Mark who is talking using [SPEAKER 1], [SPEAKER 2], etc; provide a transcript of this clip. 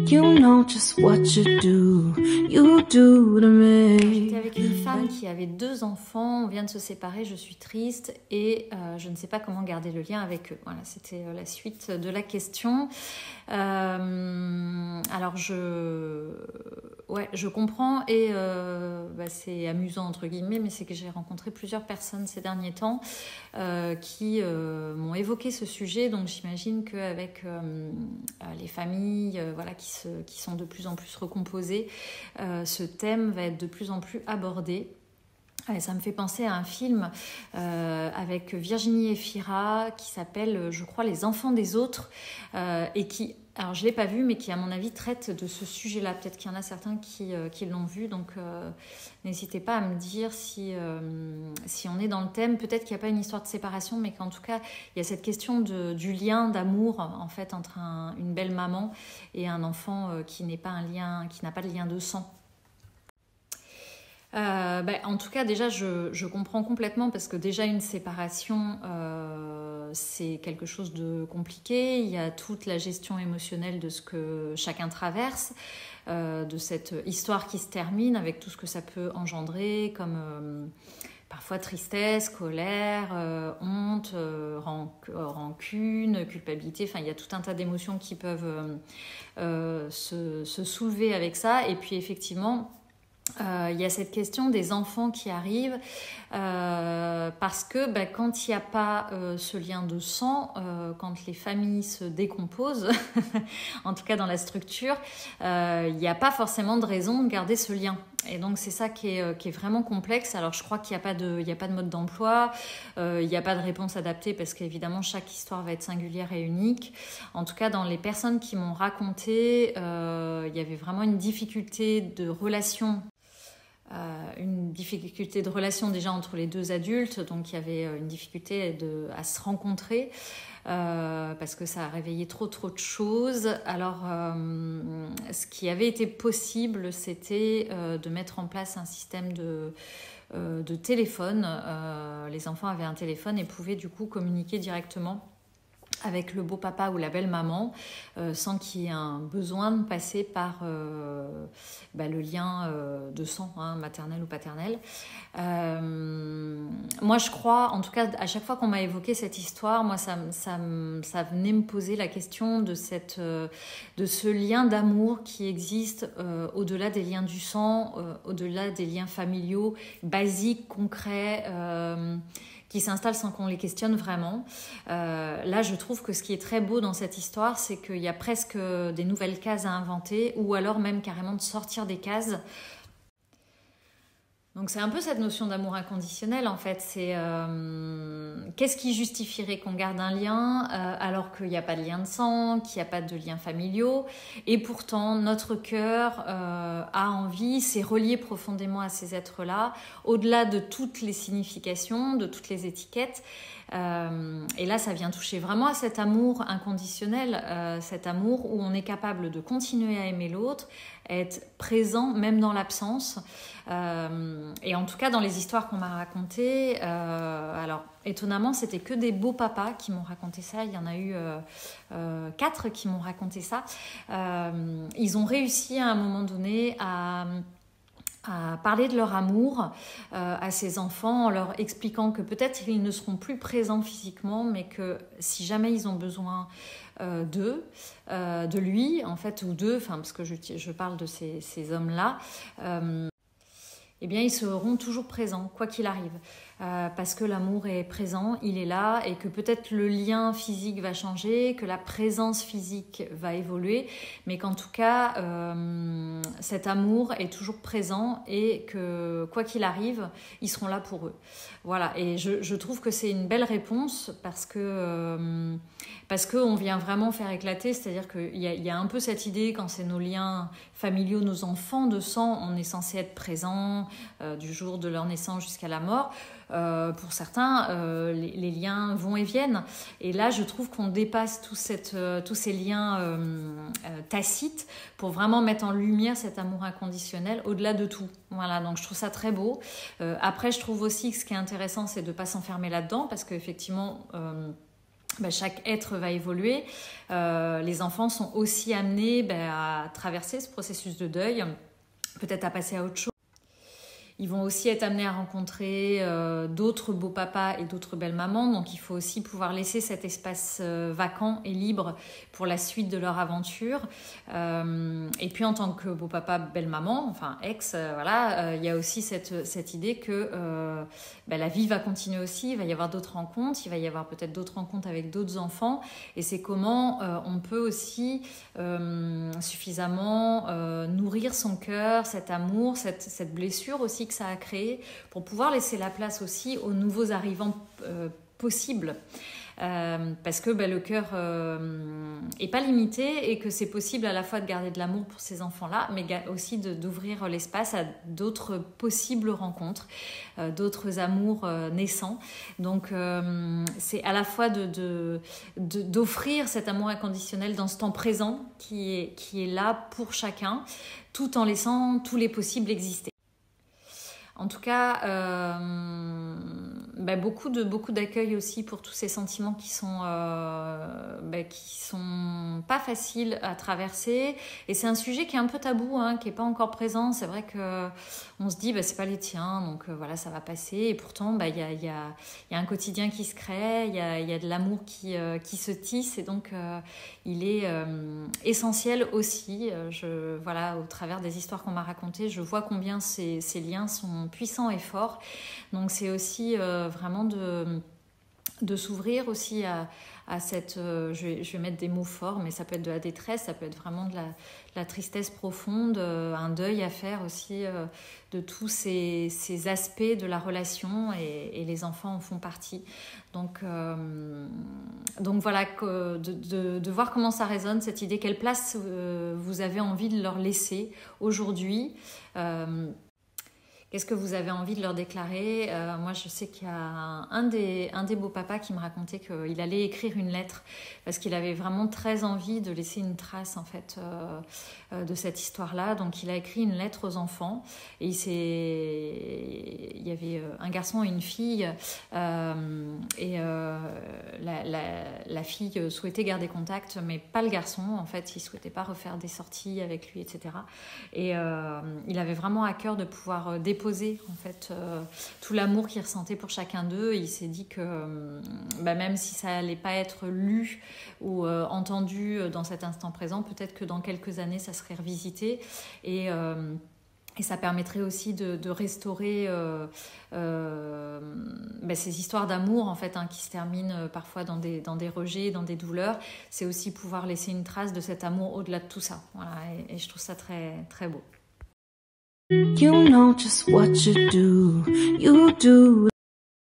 [SPEAKER 1] You know just what you do to me.
[SPEAKER 2] J'étais avec une femme qui avait 2 enfants, on vient de se séparer, je suis triste et je ne sais pas comment garder le lien avec eux. Voilà, c'était la suite de la question. Alors je comprends et c'est amusant entre guillemets, mais c'est que j'ai rencontré plusieurs personnes ces derniers temps qui m'ont évoqué ce sujet, donc j'imagine qu'avec les familles qui sont de plus en plus recomposées, ce thème va être de plus en plus abordé. Et ça me fait penser à un film avec Virginie Efira qui s'appelle, je crois, Les enfants des autres et qui, alors je ne l'ai pas vu, mais qui à mon avis traite de ce sujet-là. Peut-être qu'il y en a certains qui l'ont vu, donc n'hésitez pas à me dire si on est dans le thème. Peut-être qu'il n'y a pas une histoire de séparation, mais qu'en tout cas il y a cette question du lien d'amour en fait entre une belle maman et un enfant qui n'a pas de lien de sang. En tout cas déjà je comprends complètement, parce que déjà une séparation c'est quelque chose de compliqué. Il y a toute la gestion émotionnelle de ce que chacun traverse, de cette histoire qui se termine avec tout ce que ça peut engendrer comme parfois tristesse, colère, honte, rancune, culpabilité. Enfin, il y a tout un tas d'émotions qui peuvent se soulever avec ça. Et puis effectivement il y a cette question des enfants qui arrivent parce que quand il n'y a pas ce lien de sang, quand les familles se décomposent, en tout cas dans la structure, il n'y a pas forcément de raison de garder ce lien. Et donc c'est ça qui est vraiment complexe. Alors je crois qu'il n'y a pas de mode d'emploi, il n'y a pas de réponse adaptée, parce qu'évidemment chaque histoire va être singulière et unique. En tout cas dans les personnes qui m'ont raconté, il y avait vraiment une difficulté de relation. Une difficulté de relation déjà entre les 2 adultes, donc il y avait une difficulté à se rencontrer parce que ça a réveillé trop de choses. Alors ce qui avait été possible, c'était de mettre en place un système de téléphone. Les enfants avaient un téléphone et pouvaient du coup communiquer directement avec le beau papa ou la belle maman, sans qu'il y ait un besoin de passer par le lien de sang, maternel ou paternel. Moi je crois, en tout cas à chaque fois qu'on m'a évoqué cette histoire, moi ça venait me poser la question de ce lien d'amour qui existe au-delà des liens du sang, au-delà des liens familiaux basiques, concrets, qui s'installent sans qu'on les questionne vraiment. Là, je trouve que ce qui est très beau dans cette histoire, c'est qu'il y a presque des nouvelles cases à inventer, ou alors même carrément de sortir des cases. Donc c'est un peu cette notion d'amour inconditionnel en fait, c'est qu'est-ce qui justifierait qu'on garde un lien alors qu'il n'y a pas de lien de sang, qu'il n'y a pas de liens familiaux, et pourtant notre cœur a envie, s'est relié profondément à ces êtres-là, au-delà de toutes les significations, de toutes les étiquettes. Et là ça vient toucher vraiment à cet amour inconditionnel, cet amour où on est capable de continuer à aimer l'autre, être présent même dans l'absence. Et en tout cas dans les histoires qu'on m'a racontées, alors étonnamment c'était que des beaux papas qui m'ont raconté ça. Il y en a eu 4 qui m'ont raconté ça. Ils ont réussi à un moment donné à parler de leur amour à ces enfants, en leur expliquant que peut-être ils ne seront plus présents physiquement, mais que si jamais ils ont besoin d'eux, de lui en fait, ou d'eux, parce que je parle de ces hommes-là, eh bien ils seront toujours présents, quoi qu'il arrive. Parce que l'amour est présent, il est là, et que peut-être le lien physique va changer, que la présence physique va évoluer, mais qu'en tout cas, cet amour est toujours présent, et que quoi qu'il arrive, ils seront là pour eux. Voilà, et je trouve que c'est une belle réponse, parce qu'on vient vraiment faire éclater, c'est-à-dire qu'il y a un peu cette idée, quand c'est nos liens familiaux, nos enfants de sang, on est censé être présent du jour de leur naissance jusqu'à la mort. Pour certains, les liens vont et viennent. Et là, je trouve qu'on dépasse tous ces liens tacites pour vraiment mettre en lumière cet amour inconditionnel au-delà de tout. Voilà, donc je trouve ça très beau. Après, je trouve aussi que ce qui est intéressant, c'est de ne pas s'enfermer là-dedans, parce qu'effectivement... chaque être va évoluer. Les enfants sont aussi amenés à traverser ce processus de deuil, peut-être à passer à autre chose. Ils vont aussi être amenés à rencontrer d'autres beaux papas et d'autres belles mamans. Donc il faut aussi pouvoir laisser cet espace vacant et libre pour la suite de leur aventure. Et puis en tant que beau papa, belle maman, enfin ex, il y a aussi cette idée que la vie va continuer aussi. Il va y avoir d'autres rencontres. Il va y avoir peut-être d'autres rencontres avec d'autres enfants. Et c'est comment on peut aussi suffisamment nourrir son cœur, cet amour, cette blessure aussi que ça a créé, pour pouvoir laisser la place aussi aux nouveaux arrivants possibles. Parce que le cœur est pas limité et que c'est possible à la fois de garder de l'amour pour ces enfants-là, mais aussi d'ouvrir l'espace à d'autres possibles rencontres, d'autres amours naissants. Donc c'est à la fois d'offrir cet amour inconditionnel dans ce temps présent qui est là pour chacun, tout en laissant tous les possibles exister. En tout cas, beaucoup d'accueil aussi pour tous ces sentiments qui sont pas faciles à traverser. Et c'est un sujet qui est un peu tabou, qui est pas encore présent. C'est vrai que on se dit c'est pas les tiens, donc ça va passer. Et pourtant, il y a un quotidien qui se crée, il y a de l'amour qui se tisse, et donc il est essentiel aussi. Au travers des histoires qu'on m'a racontées, je vois combien ces liens sont puissant et fort. Donc c'est aussi vraiment de s'ouvrir aussi à cette... je vais mettre des mots forts, mais ça peut être de la détresse, ça peut être vraiment de la tristesse profonde, un deuil à faire aussi de tous ces aspects de la relation, et les enfants en font partie. Donc voilà, de voir comment ça résonne, cette idée, quelle place vous avez envie de leur laisser aujourd'hui. Qu'est-ce que vous avez envie de leur déclarer ? Moi, je sais qu'il y a un des beaux papas qui me racontait qu'il allait écrire une lettre parce qu'il avait vraiment très envie de laisser une trace en fait de cette histoire-là. Donc, il a écrit une lettre aux enfants et il y avait un garçon et une fille et la fille souhaitait garder contact, mais pas le garçon. En fait, il souhaitait pas refaire des sorties avec lui, etc. Et il avait vraiment à cœur de pouvoir déposer en fait tout l'amour qu'il ressentait pour chacun d'eux. Il s'est dit que même si ça allait pas être lu ou entendu dans cet instant présent, peut-être que dans quelques années ça serait revisité, et ça permettrait aussi de restaurer ces histoires d'amour en fait, qui se terminent parfois dans des rejets, dans des douleurs. C'est aussi pouvoir laisser une trace de cet amour au-delà de tout ça. Voilà, et je trouve ça très, très beau.
[SPEAKER 1] You know just what you do